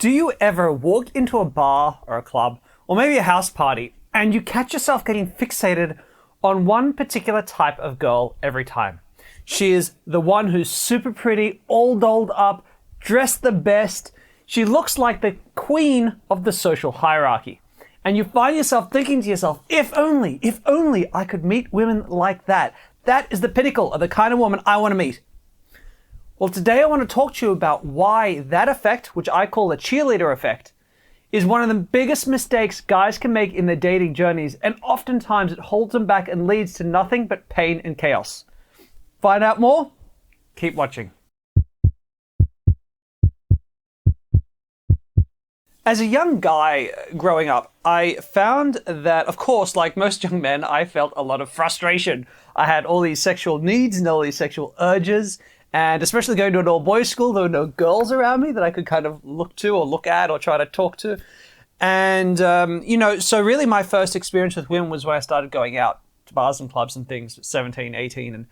Do you ever walk into a bar or a club or maybe a house party and you catch yourself getting fixated on one particular type of girl every time? She is the one who's super pretty, all dolled up, dressed the best. She looks like the queen of the social hierarchy. And you find yourself thinking to yourself, if only I could meet women like that. That is the pinnacle of the kind of woman I want to meet. Well, today I want to talk to you about why that effect, which I call the cheerleader effect, is one of the biggest mistakes guys can make in their dating journeys, and oftentimes it holds them back and leads to nothing but pain and chaos. Find out more? Keep watching. As a young guy growing up, I found that, of course, like most young men, I felt a lot of frustration. I had all these sexual needs and all these sexual urges, and especially going to an all-boys school, there were no girls around me that I could kind of look to or look at or try to talk to. And, so really my first experience with women was when I started going out to bars and clubs and things, 17, 18. And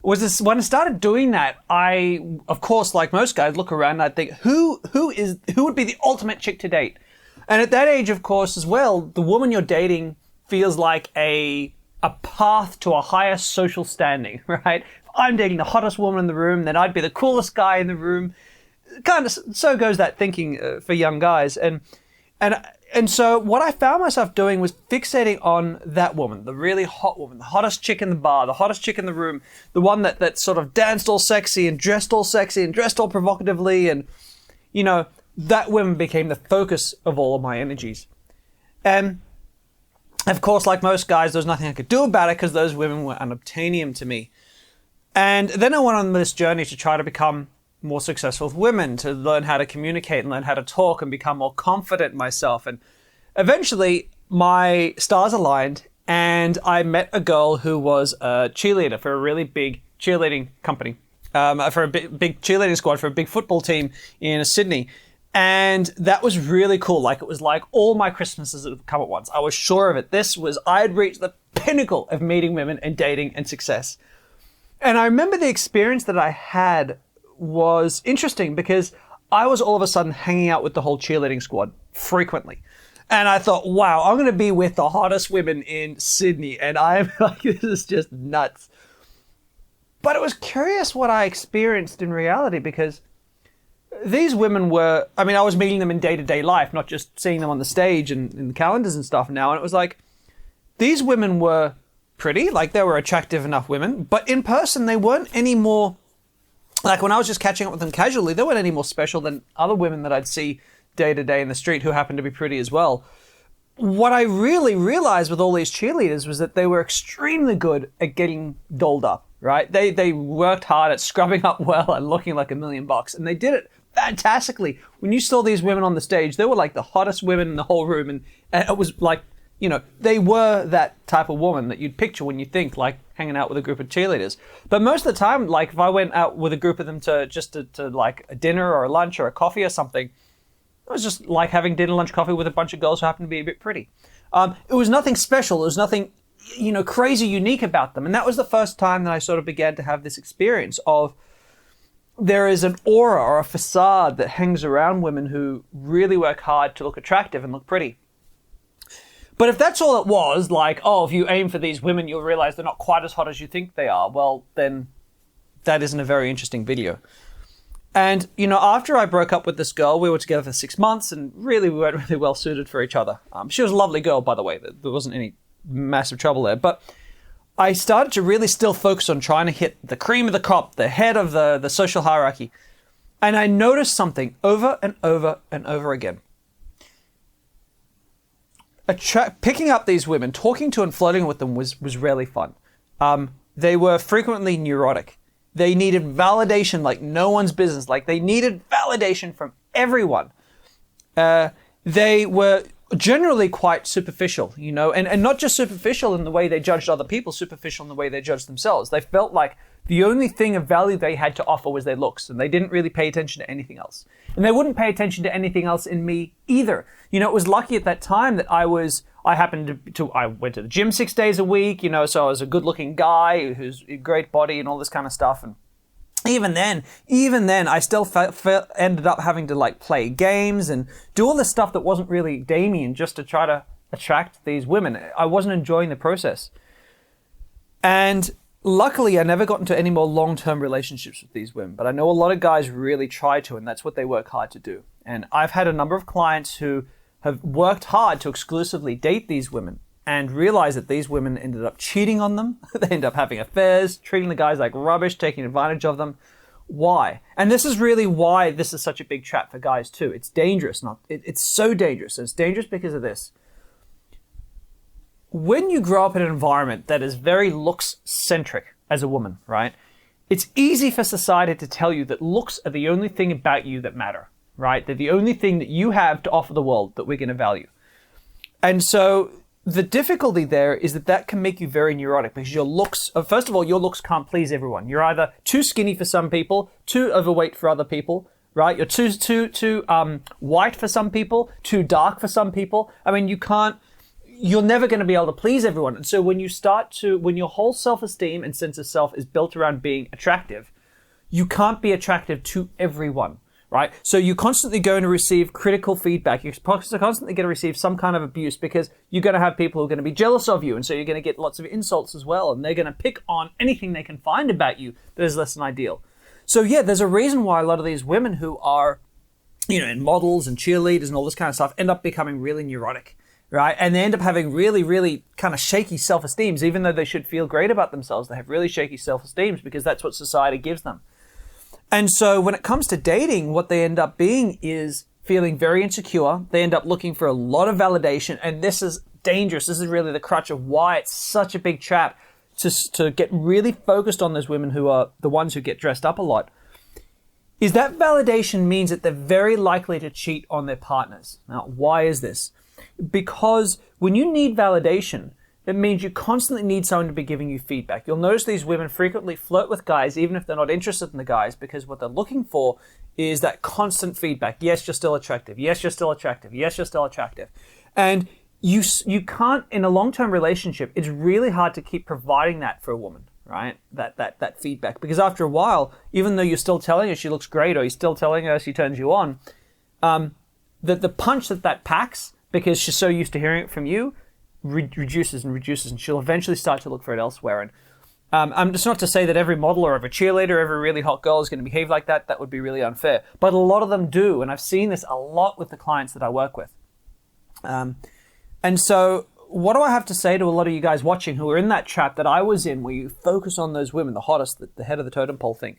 when I started doing that, I, of course, like most guys, look around and I'd think, who would be the ultimate chick to date? And at that age, of course, as well, the woman you're dating feels like a path to a higher social standing, right? If I'm dating the hottest woman in the room, then I'd be the coolest guy in the room. Kind of so goes that thinking for young guys. And so what I found myself doing was fixating on that woman, the really hot woman, the hottest chick in the bar, the hottest chick in the room, the one that sort of danced all sexy and dressed all provocatively. And, that woman became the focus of all of my energies. And of course, like most guys, there was nothing I could do about it because those women were unobtainable to me. And then I went on this journey to try to become more successful with women, to learn how to communicate and learn how to talk and become more confident in myself. And eventually my stars aligned and I met a girl who was a cheerleader for a really big cheerleading company, for a big cheerleading squad for a big football team in Sydney. And that was really cool. Like, it was like all my Christmases had come at once. I was sure of it. I had reached the pinnacle of meeting women and dating and success. And I remember the experience that I had was interesting because I was all of a sudden hanging out with the whole cheerleading squad frequently. And I thought, wow, I'm going to be with the hottest women in Sydney. And I'm like, this is just nuts. But it was curious what I experienced in reality because these women were, I was meeting them in day-to-day life, not just seeing them on the stage and in the calendars and stuff now. And it was like, these women were pretty, like they were attractive enough women, but in person, they weren't any more, like when I was just catching up with them casually, they weren't any more special than other women that I'd see day-to-day in the street who happened to be pretty as well. What I really realized with all these cheerleaders was that they were extremely good at getting dolled up, right? They worked hard at scrubbing up well and looking like $1 million, and they did it fantastically. When you saw these women on the stage, they were like the hottest women in the whole room. And it was like, they were that type of woman that you'd picture when you think like hanging out with a group of cheerleaders. But most of the time, like if I went out with a group of them to like a dinner or a lunch or a coffee or something, it was just like having dinner, lunch, coffee with a bunch of girls who happened to be a bit pretty. It was nothing special. There was nothing, crazy unique about them. And that was the first time that I sort of began to have this experience of there is an aura or a facade that hangs around women who really work hard to look attractive and look pretty. But if that's all it was, like, if you aim for these women, you'll realize they're not quite as hot as you think they are. Well, then that isn't a very interesting video. And, after I broke up with this girl, we were together for 6 months and really we weren't really well suited for each other. She was a lovely girl, by the way. There wasn't any massive trouble there. But I started to really still focus on trying to hit the cream of the crop, the head of the social hierarchy. And I noticed something over and over and over again. Picking up these women, talking to and flirting with them was rarely fun. They were frequently neurotic. They needed validation like no one's business. Like they needed validation from everyone. They were generally quite superficial, and not just superficial in the way they judged other people, superficial in the way they judged themselves. They felt like the only thing of value they had to offer was their looks, and they didn't really pay attention to anything else. And they wouldn't pay attention to anything else in me either. It was lucky at that time that I went to the gym 6 days a week, so I was a good looking guy who's a great body and all this kind of stuff. And even then, I still ended up having to like play games and do all this stuff that wasn't really Damien just to try to attract these women. I wasn't enjoying the process. And luckily, I never got into any more long-term relationships with these women, but I know a lot of guys really try to, and that's what they work hard to do. And I've had a number of clients who have worked hard to exclusively date these women and realize that these women ended up cheating on them. They end up having affairs, treating the guys like rubbish, taking advantage of them. Why? And this is really why this is such a big trap for guys too. It's dangerous. It's so dangerous. It's dangerous because of this. When you grow up in an environment that is very looks-centric as a woman, right? It's easy for society to tell you that looks are the only thing about you that matter, right? They're the only thing that you have to offer the world that we're going to value. And so the difficulty there is that can make you very neurotic because your looks, first of all, your looks can't please everyone. You're either too skinny for some people, too overweight for other people, right? You're too white for some people, too dark for some people. I mean, you're never going to be able to please everyone. And so when your whole self-esteem and sense of self is built around being attractive, you can't be attractive to everyone, right? So you're constantly going to receive critical feedback. You're constantly going to receive some kind of abuse because you're going to have people who are going to be jealous of you. And so you're going to get lots of insults as well. And they're going to pick on anything they can find about you that is less than ideal. So yeah, there's a reason why a lot of these women who are, in models and cheerleaders and all this kind of stuff end up becoming really neurotic. Right? And they end up having really, really kind of shaky self-esteems, even though they should feel great about themselves. They have really shaky self-esteems because that's what society gives them. And so when it comes to dating, what they end up being is feeling very insecure. They end up looking for a lot of validation. And this is dangerous. This is really the crutch of why it's such a big trap to get really focused on those women who are the ones who get dressed up a lot. Is that validation means that they're very likely to cheat on their partners. Now, why is this? Because when you need validation, it means you constantly need someone to be giving you feedback. You'll notice these women frequently flirt with guys, even if they're not interested in the guys, because what they're looking for is that constant feedback. Yes, you're still attractive. Yes, you're still attractive. Yes, you're still attractive. And you can't, in a long-term relationship, it's really hard to keep providing that for a woman, right? That feedback. Because after a while, even though you're still telling her she looks great or you're still telling her she turns you on, the punch that packs, because she's so used to hearing it from you, reduces and reduces, and she'll eventually start to look for it elsewhere. And I'm just not to say that every model or every cheerleader, every really hot girl is going to behave like that. That would be really unfair. But a lot of them do, and I've seen this a lot with the clients that I work with. And so what do I have to say to a lot of you guys watching who are in that trap that I was in, where you focus on those women, the hottest, the head of the totem pole thing?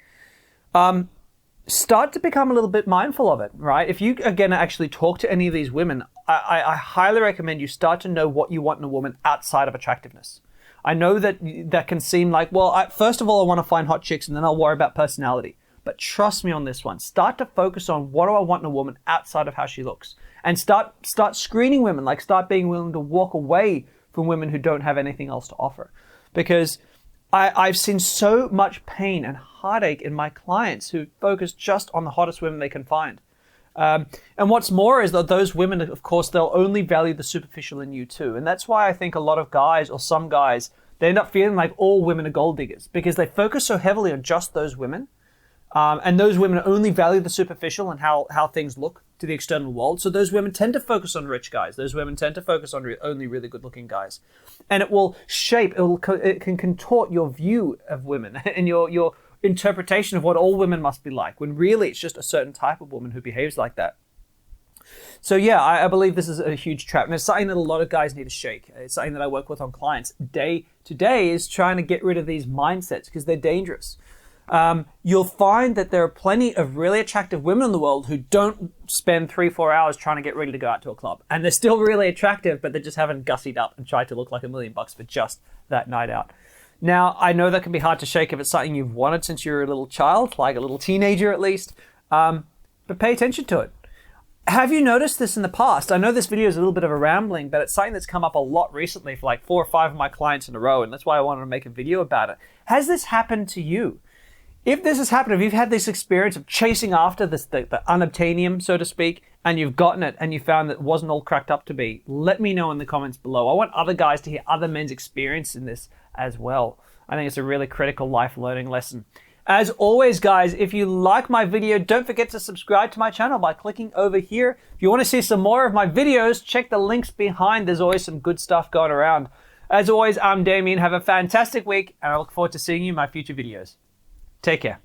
Start to become a little bit mindful of it, right? If you are going to actually talk to any of these women, I highly recommend you start to know what you want in a woman outside of attractiveness. I know that can seem like, well, first of all, I want to find hot chicks and then I'll worry about personality. But trust me on this one. Start to focus on what do I want in a woman outside of how she looks. And start screening women, like start being willing to walk away from women who don't have anything else to offer. Because I've seen so much pain and heartache in my clients who focus just on the hottest women they can find. And what's more is that those women, of course, they'll only value the superficial in you too. And that's why I think a lot of guys, or some guys, they end up feeling like all women are gold diggers because they focus so heavily on just those women. And those women only value the superficial and how things look to the external world. So those women tend to focus on rich guys. Those women tend to focus on only really good-looking guys. And it can contort your view of women and your interpretation of what all women must be like, when really it's just a certain type of woman who behaves like that. So yeah, I believe this is a huge trap. And it's something that a lot of guys need to shake. It's something that I work with on clients day to day, is trying to get rid of these mindsets because they're dangerous. You'll find that there are plenty of really attractive women in the world who don't spend 3-4 hours trying to get ready to go out to a club. And they're still really attractive, but they just haven't gussied up and tried to look like $1 million for just that night out. Now, I know that can be hard to shake if it's something you've wanted since you were a little child, like a little teenager at least, but pay attention to it. Have you noticed this in the past? I know this video is a little bit of a rambling, but it's something that's come up a lot recently for like 4 or 5 of my clients in a row, and that's why I wanted to make a video about it. Has this happened to you? If this has happened, if you've had this experience of chasing after the unobtainium, so to speak, and you've gotten it and you found that it wasn't all cracked up to be, let me know in the comments below. I want other guys to hear other men's experience in this as well. I think it's a really critical life learning lesson. As always, guys, if you like my video, don't forget to subscribe to my channel by clicking over here. If you want to see some more of my videos, check the links behind. There's always some good stuff going around. As always, I'm Damien. Have a fantastic week, and I look forward to seeing you in my future videos. Take care.